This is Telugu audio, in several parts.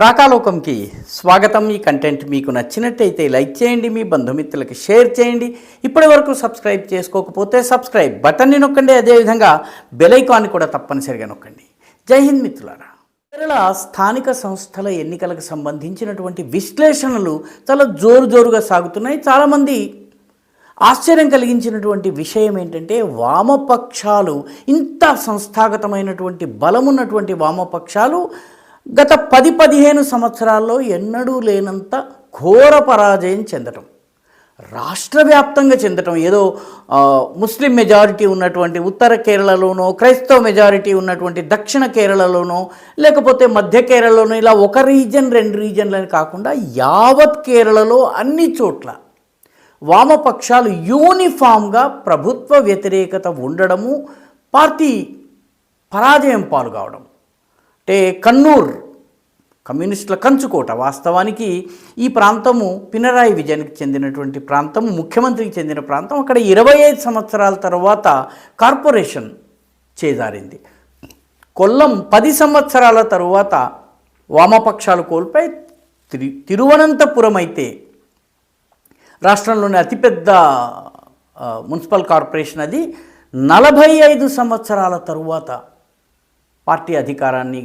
రాకాలోకంకి స్వాగతం. ఈ కంటెంట్ మీకు నచ్చినట్టయితే లైక్ చేయండి, మీ బంధుమిత్రులకి షేర్ చేయండి. ఇప్పటి వరకు సబ్స్క్రైబ్ చేసుకోకపోతే సబ్స్క్రైబ్ బటన్ని నొక్కండి, అదేవిధంగా బెల్ ఐకాన్ని కూడా తప్పనిసరిగా నొక్కండి. జై హింద్ మిత్రులారా. కేరళ స్థానిక సంస్థల ఎన్నికలకు సంబంధించినటువంటి విశ్లేషణలు చాలా జోరుగా సాగుతున్నాయి. చాలామంది ఆశ్చర్యం కలిగించినటువంటి విషయం ఏంటంటే, వామపక్షాలు, ఇంత సంస్థాగతమైనటువంటి బలమున్నటువంటి వామపక్షాలు గత 10-15 సంవత్సరాల్లో ఎన్నడూ లేనంత ఘోర పరాజయం చెందటం, రాష్ట్ర వ్యాప్తంగా చెందటం. ఏదో ముస్లిం మెజారిటీ ఉన్నటువంటి ఉత్తర కేరళలోనో, క్రైస్తవ మెజారిటీ ఉన్నటువంటి దక్షిణ కేరళలోనో, లేకపోతే మధ్య కేరళలోనో, ఇలా ఒక రీజన్ 2 రీజన్లని కాకుండా యావత్ కేరళలో అన్ని చోట్ల వామపక్షాలు యూనిఫామ్గా ప్రభుత్వ వ్యతిరేకత ఉండడము, పార్టీ పరాజయం పాల్గొవడం. అంటే కన్నూర్ కమ్యూనిస్టుల కంచుకోట. వాస్తవానికి ఈ ప్రాంతము పినరాయి విజయన్కి చెందినటువంటి ప్రాంతము, ముఖ్యమంత్రికి చెందిన ప్రాంతం. అక్కడ 25 సంవత్సరాల తర్వాత కార్పొరేషన్ చేజారింది. కొల్లం 10 సంవత్సరాల తరువాత వామపక్షాలు కోల్పోయి తిరువనంతపురం అయితే రాష్ట్రంలోని అతిపెద్ద మున్సిపల్ కార్పొరేషన్. అది 45 సంవత్సరాల తరువాత పార్టీ అధికారాన్ని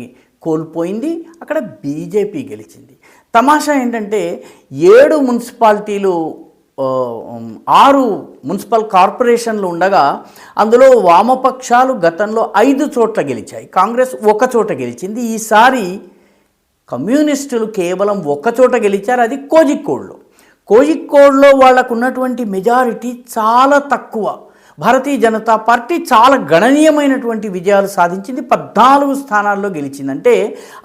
కోల్పోయింది. అక్కడ బీజేపీ గెలిచింది. తమాషా ఏంటంటే 7 మున్సిపాలిటీలు 6 మున్సిపల్ కార్పొరేషన్లు ఉండగా అందులో వామపక్షాలు గతంలో 5 చోట్ల గెలిచాయి, కాంగ్రెస్ 1 చోట గెలిచింది. ఈసారి కమ్యూనిస్టులు కేవలం 1 చోట గెలిచారు, అది కోజిక్కోడ్లో వాళ్ళకు ఉన్నటువంటి మెజారిటీ చాలా తక్కువ. భారతీయ జనతా పార్టీ చాలా గణనీయమైనటువంటి విజయాలు సాధించింది, 14 స్థానాల్లో గెలిచిందంటే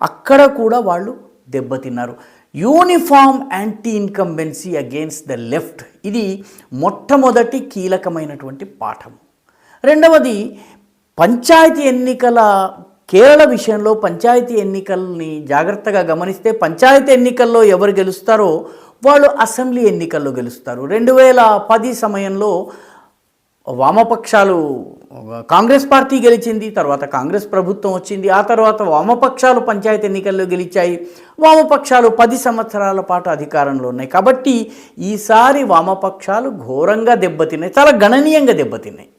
అక్కడ కూడా వాళ్ళు దెబ్బతిన్నారు. Uniform anti incumbency against the left, ఇది మొట్టమొదటి కీలకమైనటువంటి పాఠం. రెండవది, పంచాయతీ ఎన్నికల కేరళ విషయంలో పంచాయతీ ఎన్నికల్ని జాగ్రత్తగా గమనిస్తే పంచాయతీ ఎన్నికల్లో ఎవరు గెలుస్తారో వాళ్ళు అసెంబ్లీ ఎన్నికల్లో గెలుస్తారు. 2010 సమయంలో వామపక్షాలు, కాంగ్రెస్ పార్టీ గెలిచింది, తర్వాత కాంగ్రెస్ ప్రభుత్వం వచ్చింది, ఆ తర్వాత వామపక్షాలు పంచాయతీ ఎన్నికల్లో గెలిచాయి. వామపక్షాలు 10 సంవత్సరాల పాటు అధికారంలో ఉన్నాయి. కాబట్టి ఈసారి వామపక్షాలు ఘోరంగా దెబ్బతిన్నాయి, చాలా గణనీయంగా దెబ్బతిన్నాయి.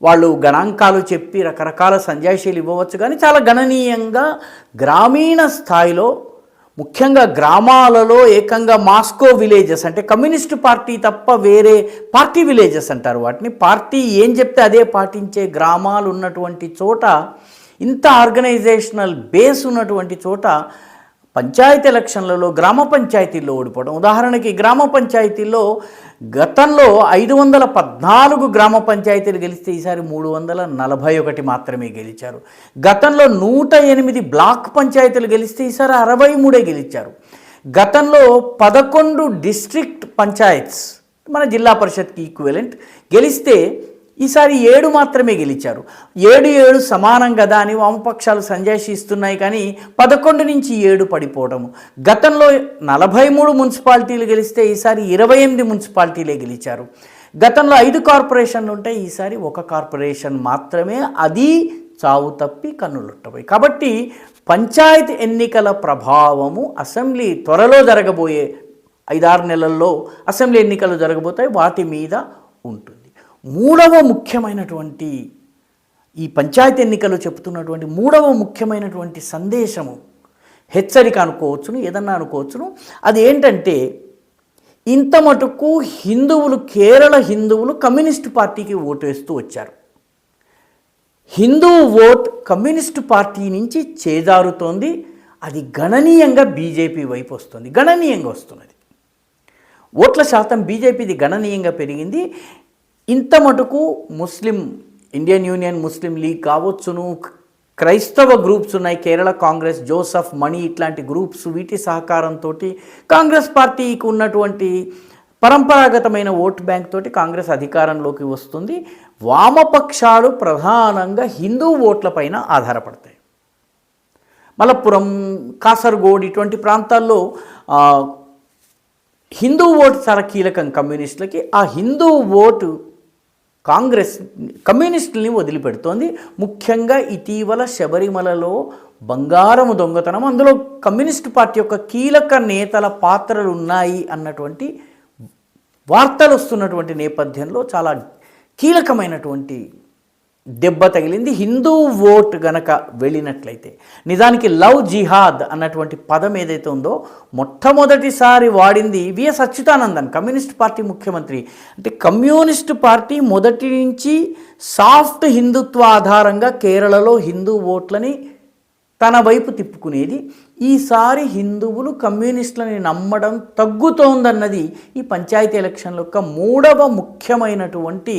వాళ్ళు గణాంకాలు చెప్పి రకరకాల సంజాయిషీలు ఇవ్వవచ్చు, కానీ చాలా గణనీయంగా గ్రామీణ స్థాయిలో, ముఖ్యంగా గ్రామాలలో ఏకంగా మాస్కో విలేజెస్, అంటే కమ్యూనిస్టు పార్టీ తప్ప వేరే పార్టీ విలేజెస్ అంటారు వాటిని, పార్టీ ఏం చెప్తే అదే పాటించే గ్రామాలు ఉన్నటువంటి చోట, ఇంత ఆర్గనైజేషనల్ బేస్ ఉన్నటువంటి చోట పంచాయతీ ఎలక్షన్లలో గ్రామ పంచాయతీల్లో ఓడిపోవడం. ఉదాహరణకి గ్రామ పంచాయతీల్లో గతంలో 514 గ్రామ పంచాయతీలు గెలిస్తే ఈసారి 341 మాత్రమే గెలిచారు. గతంలో 108 బ్లాక్ పంచాయతీలు గెలిస్తే ఈసారి 63 గెలిచారు. గతంలో 11 డిస్ట్రిక్ట్ పంచాయత్స్, మన జిల్లా పరిషత్కి ఈక్వలెంట్, గెలిస్తే ఈసారి 7 మాత్రమే గెలిచారు. 7 సమానం కదా అని వామపక్షాలు సంజాయిస్తున్నాయి, కానీ 11 నుంచి 7 పడిపోవడము. గతంలో 43 మున్సిపాలిటీలు గెలిస్తే ఈసారి 28 మున్సిపాలిటీలే గెలిచారు. గతంలో 5 కార్పొరేషన్లు ఉంటే ఈసారి 1 కార్పొరేషన్ మాత్రమే, అది చావు తప్పి కన్నులుట్టబోయి. కాబట్టి పంచాయతీ ఎన్నికల ప్రభావము అసెంబ్లీ త్వరలో జరగబోయే 5-6 నెలల్లో అసెంబ్లీ ఎన్నికలు జరగబోతాయి, వాటి మీద ఉంటుంది. మూడవ ముఖ్యమైనటువంటి, ఈ పంచాయతీ ఎన్నికలు చెబుతున్నటువంటి మూడవ ముఖ్యమైనటువంటి సందేశము, హెచ్చరిక అనుకోవచ్చును, ఏదన్నా అనుకోవచ్చును, అది ఏంటంటే, ఇంత మటుకు హిందువులు, కేరళ హిందువులు కమ్యూనిస్టు పార్టీకి ఓటు వేస్తూ వచ్చారు. హిందూ ఓట్ కమ్యూనిస్టు పార్టీ నుంచి చేజారుతోంది, అది గణనీయంగా బీజేపీ వైపు వస్తుంది, గణనీయంగా వస్తున్నది. ఓట్ల శాతం బీజేపీది గణనీయంగా పెరిగింది. ఇంత మటుకు ముస్లిం, ఇండియన్ యూనియన్ ముస్లిం లీగ్ కావచ్చును, క్రైస్తవ గ్రూప్స్ ఉన్నాయి, కేరళ కాంగ్రెస్, జోసఫ్ మణి, ఇట్లాంటి గ్రూప్స్, వీటి సహకారంతో కాంగ్రెస్ పార్టీకి ఉన్నటువంటి పరంపరాగతమైన ఓట్ బ్యాంక్ తోటి కాంగ్రెస్ అధికారంలోకి వస్తుంది. వామపక్షాలు ప్రధానంగా హిందూ ఓట్లపైన ఆధారపడతాయి. మలప్పురం, కాసర్గోడ్ ఇటువంటి ప్రాంతాల్లో హిందూ ఓటు చాలా కీలకం కమ్యూనిస్టులకి. ఆ హిందూ ఓటు కాంగ్రెస్ కమ్యూనిస్టుల్ని వదిలిపెడుతోంది. ముఖ్యంగా ఇటీవల శబరిమలలో బంగారము దొంగతనం, అందులో కమ్యూనిస్ట్ పార్టీ యొక్క కీలక నేతల పాత్రలు ఉన్నాయి అన్నటువంటి వార్తలు వస్తున్నటువంటి నేపథ్యంలో చాలా కీలకమైనటువంటి దెబ్బ తగిలింది. హిందూ ఓట్ గనక వెళ్ళినట్లయితే, నిజానికి లవ్ జిహాద్ అన్నటువంటి పదం ఏదైతే ఉందో మొట్టమొదటిసారి వాడింది విఎస్ అచ్యుతానందన్, కమ్యూనిస్ట్ పార్టీ ముఖ్యమంత్రి. అంటే కమ్యూనిస్ట్ పార్టీ మొదటి నుంచి సాఫ్ట్ హిందుత్వ ఆధారంగా కేరళలో హిందూ ఓట్లని తన వైపు తిప్పుకునేది. ఈసారి హిందువులు కమ్యూనిస్టులని నమ్మడం తగ్గుతోందన్నది ఈ పంచాయతీ ఎలక్షన్ల యొక్క మూడవ ముఖ్యమైనటువంటి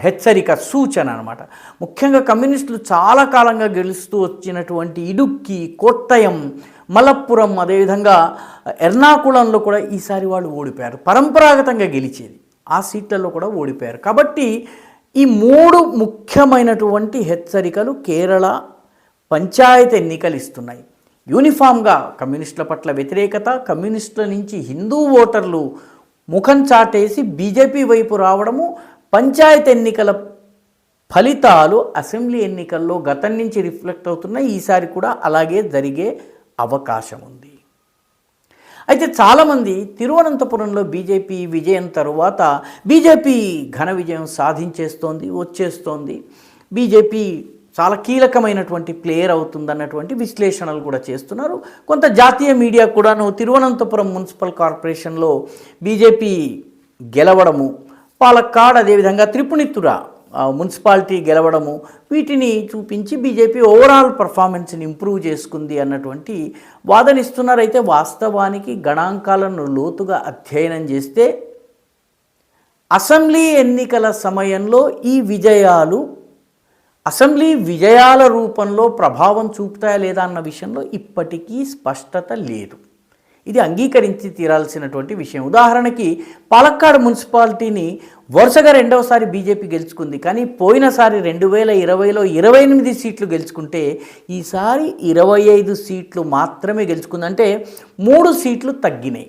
హెచ్చరిక, సూచన అన్నమాట. ముఖ్యంగా కమ్యూనిస్టులు చాలా కాలంగా గెలుస్తూ వచ్చినటువంటి ఇడుక్కి, కొట్టయం, మలప్పురం, అదేవిధంగా ఎర్నాకుళంలో కూడా ఈసారి వాళ్ళు ఓడిపోయారు. పరంపరాగతంగా గెలిచేది ఆ సీట్లలో కూడా ఓడిపోయారు. కాబట్టి ఈ మూడు ముఖ్యమైనటువంటి హెచ్చరికలు కేరళ పంచాయతీ ఎన్నికలు ఇస్తున్నాయి. యూనిఫామ్గా కమ్యూనిస్టుల పట్ల వ్యతిరేకత, కమ్యూనిస్టుల నుంచి హిందూ ఓటర్లు ముఖం చాటేసి బీజేపీ వైపు రావడము, పంచాయతీ ఎన్నికల ఫలితాలు అసెంబ్లీ ఎన్నికల్లో గతం నుంచి రిఫ్లెక్ట్ అవుతున్నాయి. ఈసారి కూడా అలాగే జరిగే అవకాశం ఉంది. అయితే చాలామంది తిరువనంతపురంలో బీజేపీ విజయం తరువాత బీజేపీ ఘన విజయం సాధించేస్తోంది, వచ్చేస్తోంది, బీజేపీ చాలా కీలకమైనటువంటి ప్లేయర్ అవుతుందన్నటువంటి విశ్లేషణలు కూడా చేస్తున్నారు. కొంత జాతీయ మీడియా కూడాను తిరువనంతపురం మున్సిపల్ కార్పొరేషన్లో బీజేపీ గెలవడము, పాలక్కాడ్, అదేవిధంగా త్రిపునిత్తుర మున్సిపాలిటీ గెలవడము, వీటిని చూపించి బీజేపీ ఓవరాల్ పర్ఫార్మెన్స్ని ఇంప్రూవ్ చేసుకుంది అన్నటువంటి వాదనిస్తున్నారు. అయితే వాస్తవానికి గణాంకాలను లోతుగా అధ్యయనం చేస్తే అసెంబ్లీ ఎన్నికల సమయంలో ఈ విజయాలు అసెంబ్లీ విజయాల రూపంలో ప్రభావం చూపుతాయా లేదా అన్న విషయంలో ఇప్పటికీ స్పష్టత లేదు. ఇది అంగీకరించి తీరాల్సినటువంటి విషయం. ఉదాహరణకి పాలక్కాడ్ మున్సిపాలిటీని వరుసగా రెండవసారి బీజేపీ గెలుచుకుంది. కానీ పోయినసారి 2020లో 28 సీట్లు గెలుచుకుంటే ఈసారి 25 సీట్లు మాత్రమే గెలుచుకుంది. అంటే 3 సీట్లు తగ్గినాయి.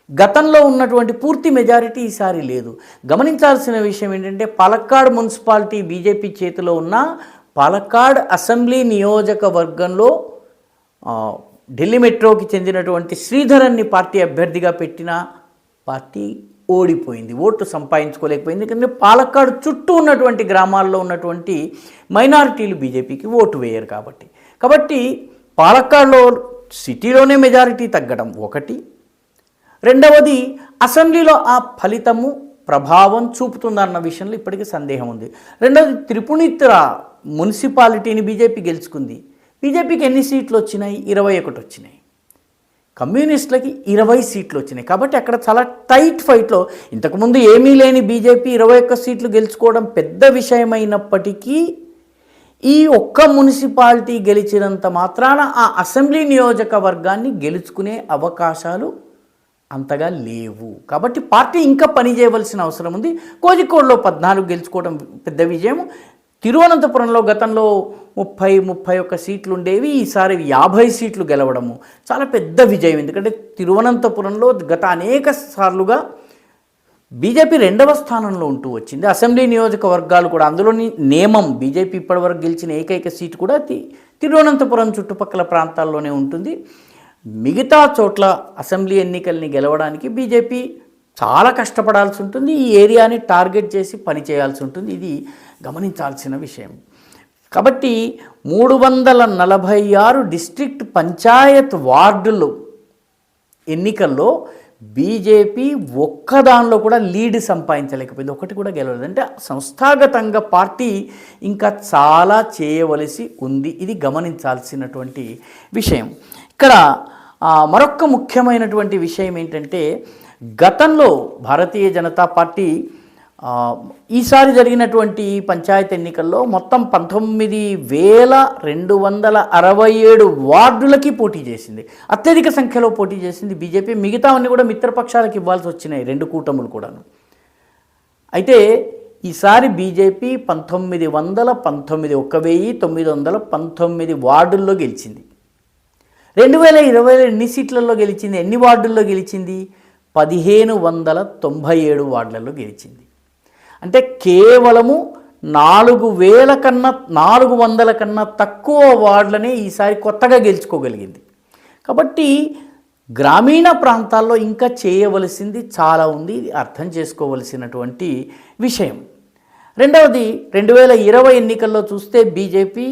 గతంలో ఉన్నటువంటి పూర్తి మెజారిటీ ఈసారి లేదు. గమనించాల్సిన విషయం ఏంటంటే పాలక్కాడ్ మున్సిపాలిటీ బీజేపీ చేతిలో ఉన్న పాలక్కాడ్ అసెంబ్లీ నియోజకవర్గంలో ఢిల్లీ మెట్రోకి చెందినటువంటి శ్రీధరన్ని పార్టీ అభ్యర్థిగా పెట్టిన పార్టీ ఓడిపోయింది, ఓట్లు సంపాదించుకోలేకపోయింది. ఎందుకంటే పాలక్కాడ్ చుట్టూ ఉన్నటువంటి గ్రామాల్లో ఉన్నటువంటి మైనారిటీలు బీజేపీకి ఓటు వేయరు కాబట్టి పాలక్కాడ్లో సిటీలోనే మెజారిటీ తగ్గడం ఒకటి, రెండవది అసెంబ్లీలో ఆ ఫలితము ప్రభావం చూపుతుందన్న విషయంలో ఇప్పటికీ సందేహం ఉంది. రెండవది త్రిపునిత్తుర మున్సిపాలిటీని బీజేపీ గెలుచుకుంది. బీజేపీకి ఎన్ని సీట్లు వచ్చినాయి? 21 వచ్చినాయి. కమ్యూనిస్టులకి 20 సీట్లు వచ్చినాయి. కాబట్టి అక్కడ చాలా టైట్ ఫైట్లో, ఇంతకుముందు ఏమీ లేని బీజేపీ 21 సీట్లు గెలుచుకోవడం పెద్ద విషయమైనప్పటికీ ఈ ఒక్క మున్సిపాలిటీ గెలిచినంత మాత్రాన ఆ అసెంబ్లీ నియోజకవర్గాన్ని గెలుచుకునే అవకాశాలు అంతగా లేవు. కాబట్టి పార్టీ ఇంకా పని చేయవలసిన అవసరం ఉంది. కోజికోడ్లో 14 గెలుచుకోవడం పెద్ద విజయం. తిరువనంతపురంలో గతంలో 30-31 సీట్లు ఉండేవి, ఈసారి 50 సీట్లు గెలవడము చాలా పెద్ద విజయం. ఎందుకంటే తిరువనంతపురంలో గత అనేక సార్లుగా బీజేపీ 2వ స్థానంలో ఉంటూ వచ్చింది. అసెంబ్లీ నియోజకవర్గాలు కూడా అందులోని నియమం, బీజేపీ ఇప్పటివరకు గెలిచిన ఏకైక సీటు కూడా తిరువనంతపురం చుట్టుపక్కల ప్రాంతాల్లోనే ఉంటుంది. మిగతా చోట్ల అసెంబ్లీ ఎన్నికల్ని గెలవడానికి బీజేపీ చాలా కష్టపడాల్సి ఉంటుంది. ఈ ఏరియాని టార్గెట్ చేసి పనిచేయాల్సి ఉంటుంది. ఇది గమనించాల్సిన విషయం. కాబట్టి 346 డిస్ట్రిక్ట్ పంచాయత్ వార్డులు ఎన్నికల్లో బీజేపీ ఒక్కదానిలో కూడా లీడ్ సంపాదించలేకపోయింది, ఒకటి కూడా గెలవలేదు. అంటే సంస్థాగతంగా పార్టీ ఇంకా చాలా చేయవలసి ఉంది. ఇది గమనించాల్సినటువంటి విషయం. ఇక్కడ మరొక ముఖ్యమైనటువంటి విషయం ఏంటంటే, గతంలో భారతీయ జనతా పార్టీ ఈసారి జరిగినటువంటి పంచాయతీ ఎన్నికల్లో మొత్తం 19,267 వార్డులకి పోటీ చేసింది. అత్యధిక సంఖ్యలో పోటీ చేసింది బీజేపీ. మిగతావన్నీ కూడా మిత్రపక్షాలకు ఇవ్వాల్సి వచ్చినాయి, 2 కూటములు కూడాను. అయితే ఈసారి బీజేపీ 1919 వార్డుల్లో గెలిచింది. 2020లో ఎన్ని సీట్లలో గెలిచింది? ఎన్ని వార్డుల్లో గెలిచింది? 1597 వార్డులలో గెలిచింది. అంటే కేవలము 400 కన్నా తక్కువ వార్డులనే ఈసారి కొత్తగా గెలుచుకోగలిగింది. కాబట్టి గ్రామీణ ప్రాంతాల్లో ఇంకా చేయవలసింది చాలా ఉంది. ఇది అర్థం చేసుకోవలసినటువంటి విషయం. రెండవది 2020 ఎన్నికల్లో చూస్తే బీజేపీ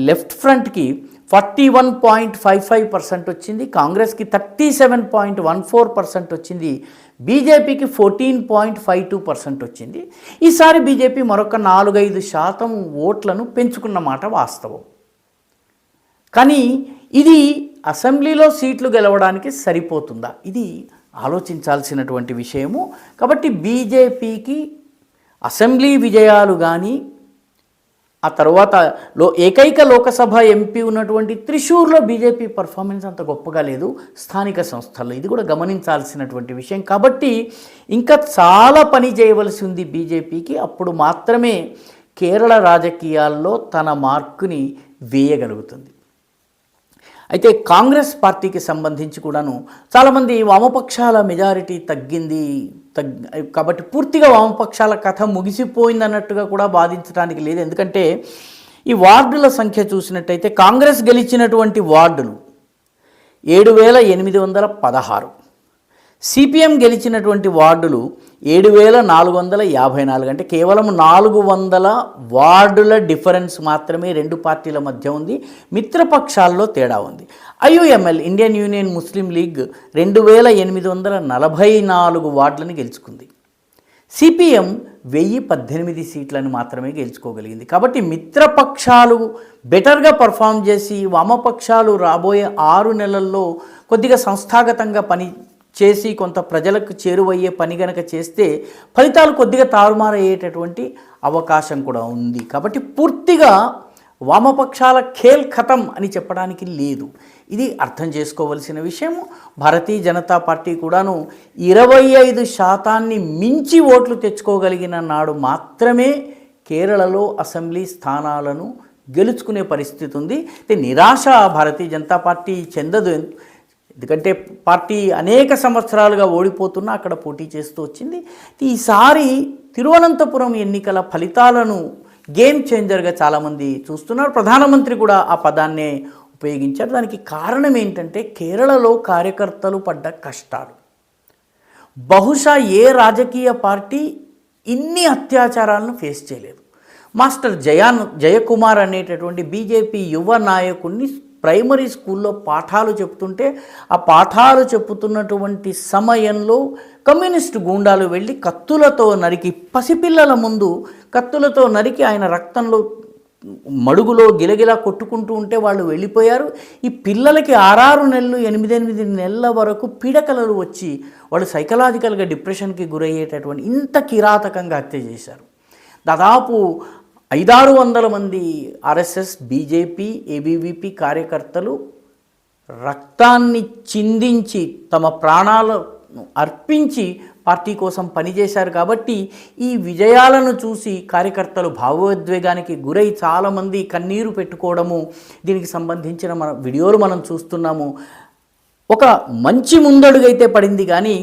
లెఫ్ట్ ఫ్రంట్కి 41.55% వచ్చింది, కాంగ్రెస్కి 37.14% వచ్చింది, బీజేపీకి 14.52% వచ్చింది. ఈసారి బీజేపీ మరొక 4-5% ఓట్లను పెంచుకున్న మాట వాస్తవం. కానీ ఇది అసెంబ్లీలో సీట్లు గెలవడానికి సరిపోతుందా? ఇది ఆలోచించాల్సినటువంటి విషయము. కాబట్టి బీజేపీకి అసెంబ్లీ విజయాలు కానీ ఆ తర్వాత ఏకైక లోకసభ ఎంపీ ఉన్నటువంటి త్రిశూర్లో బీజేపీ పర్ఫార్మెన్స్ అంత గొప్పగా లేదు స్థానిక సంస్థల్లో. ఇది కూడా గమనించాల్సినటువంటి విషయం. కాబట్టి ఇంకా చాలా పని చేయవలసి ఉంది బీజేపీకి. అప్పుడు మాత్రమే కేరళ రాజకీయాల్లో తన మార్కుని వేయగలుగుతుంది. అయితే కాంగ్రెస్ పార్టీకి సంబంధించి కూడాను చాలామంది వామపక్షాల మెజారిటీ తగ్గింది కాబట్టి పూర్తిగా వామపక్షాల కథ ముగిసిపోయింది అన్నట్టుగా కూడా బాధించడానికి లేదు. ఎందుకంటే ఈ వార్డుల సంఖ్య చూసినట్టయితే కాంగ్రెస్ గెలిచినటువంటి వార్డులు 7,816, సిపిఎం గెలిచినటువంటి వార్డులు 7,454. అంటే కేవలం 400 వార్డుల డిఫరెన్స్ మాత్రమే రెండు పార్టీల మధ్య ఉంది. మిత్రపక్షాల్లో తేడా ఉంది. ఐయుఎంఎల్ ఇండియన్ యూనియన్ ముస్లిం లీగ్ 2,844 వార్డులను గెలుచుకుంది. సిపిఎం 1018 సీట్లను మాత్రమే గెలుచుకోగలిగింది. కాబట్టి మిత్రపక్షాలు బెటర్గా పర్ఫామ్ చేసి వామపక్షాలు రాబోయే 6 నెలల్లో కొద్దిగా సంస్థాగతంగా పని చేసి కొంత ప్రజలకు చేరువయ్యే పని గనక చేస్తే ఫలితాలు కొద్దిగా తారుమారయ్యేటటువంటి అవకాశం కూడా ఉంది. కాబట్టి పూర్తిగా వామపక్షాల ఖేల్ ఖతం అని చెప్పడానికి లేదు. ఇది అర్థం చేసుకోవలసిన విషయం. భారతీయ జనతా పార్టీ కూడాను 25% మించి ఓట్లు తెచ్చుకోగలిగిన నాడు మాత్రమే కేరళలో అసెంబ్లీ స్థానాలను గెలుచుకునే పరిస్థితి ఉంది. నిరాశ భారతీయ జనతా పార్టీ చెందదు. ఎందుకంటే పార్టీ అనేక సంవత్సరాలుగా ఓడిపోతున్నా అక్కడ పోటీ చేస్తూ వచ్చింది. ఈసారి తిరువనంతపురం ఎన్నికల ఫలితాలను గేమ్ చేంజర్గా చాలామంది చూస్తున్నారు. ప్రధానమంత్రి కూడా ఆ పదాన్నే ఉపయోగించారు. దానికి కారణం ఏంటంటే కేరళలో కార్యకర్తలు పడ్డ కష్టాలు. బహుశా ఏ రాజకీయ పార్టీ ఇన్ని అత్యాచారాలను ఫేస్ చేయలేదు. మాస్టర్ జయకుమార్ అనేటటువంటి బీజేపీ యువ నాయకుడిని ప్రైమరీ స్కూల్లో పాఠాలు చెప్తుంటే ఆ పాఠాలు చెప్పుతున్నటువంటి సమయంలో కమ్యూనిస్టు గూండాలు వెళ్ళి కత్తులతో నరికి, పసిపిల్లల ముందు కత్తులతో నరికి ఆయన రక్తంలో మడుగులో గిలగిలా కొట్టుకుంటూ ఉంటే వాళ్ళు వెళ్ళిపోయారు. ఈ పిల్లలకి 6 నెలలు 8 నెలల వరకు పీడకలలు వచ్చి వాళ్ళు సైకలాజికల్గా డిప్రెషన్కి గురయ్యేటటువంటి ఇంత కిరాతకంగా హత్య చేశారు. దాదాపు 500-600 మంది ఆర్ఎస్ఎస్, బీజేపీ, ఏబీవీపీ కార్యకర్తలు రక్తాన్ని చిందించి తమ ప్రాణాలను అర్పించి పార్టీ కోసం పనిచేశారు. కాబట్టి ఈ విజయాలను చూసి కార్యకర్తలు భావోద్వేగానికి గురై చాలామంది కన్నీరు పెట్టుకోవడము, దీనికి సంబంధించిన వీడియోలు మనం చూస్తున్నాము. ఒక మంచి ముందడుగైతే పడింది, కానీ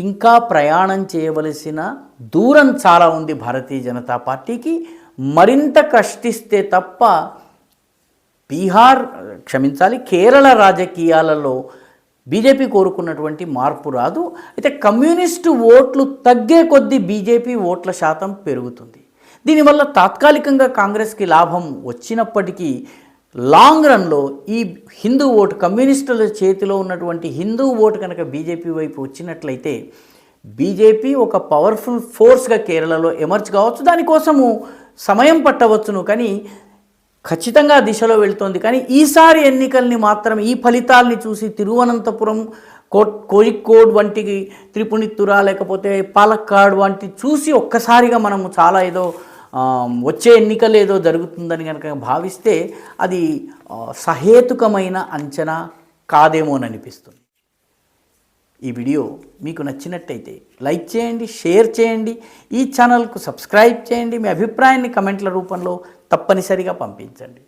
ఇంకా ప్రయాణం చేయవలసిన దూరం చాలా ఉంది భారతీయ జనతా పార్టీకి. మరింత కష్టిస్తే తప్ప కేరళ రాజకీయాలలో బీజేపీ కోరుకున్నటువంటి మార్పు రాదు. అయితే కమ్యూనిస్టు ఓట్లు తగ్గే కొద్దీ బీజేపీ ఓట్ల శాతం పెరుగుతుంది. దీనివల్ల తాత్కాలికంగా కాంగ్రెస్కి లాభం వచ్చినప్పటికీ లాంగ్ రన్లో ఈ హిందూ ఓటు, కమ్యూనిస్టుల చేతిలో ఉన్నటువంటి హిందూ ఓటు కనుక బీజేపీ వైపు వచ్చినట్లయితే బీజేపీ ఒక పవర్ఫుల్ ఫోర్స్గా కేరళలో ఎమర్జ్ కావచ్చు. దానికోసము సమయం పట్టవచ్చును, కానీ ఖచ్చితంగా దిశలో వెళ్తోంది. కానీ ఈసారి ఎన్నికల్ని మాత్రం ఈ ఫలితాల్ని చూసి తిరువనంతపురం, కోజికోడ్ వంటి, త్రిపునిత్తుర లేకపోతే పాలక్కాడ్ వంటి చూసి ఒక్కసారిగా మనము చాలా ఏదో వచ్చే ఎన్నికలు ఏదో జరుగుతుందని కనుక భావిస్తే అది సహేతుకమైన అంచనా కాదేమోననిపిస్తుంది. ఈ వీడియో మీకు నచ్చినట్టయితే లైక్ చేయండి, షేర్ చేయండి, ఈ ఛానల్కు సబ్స్క్రైబ్ చేయండి. మీ అభిప్రాయాన్ని కమెంట్ల రూపంలో తప్పనిసరిగా పంపించండి.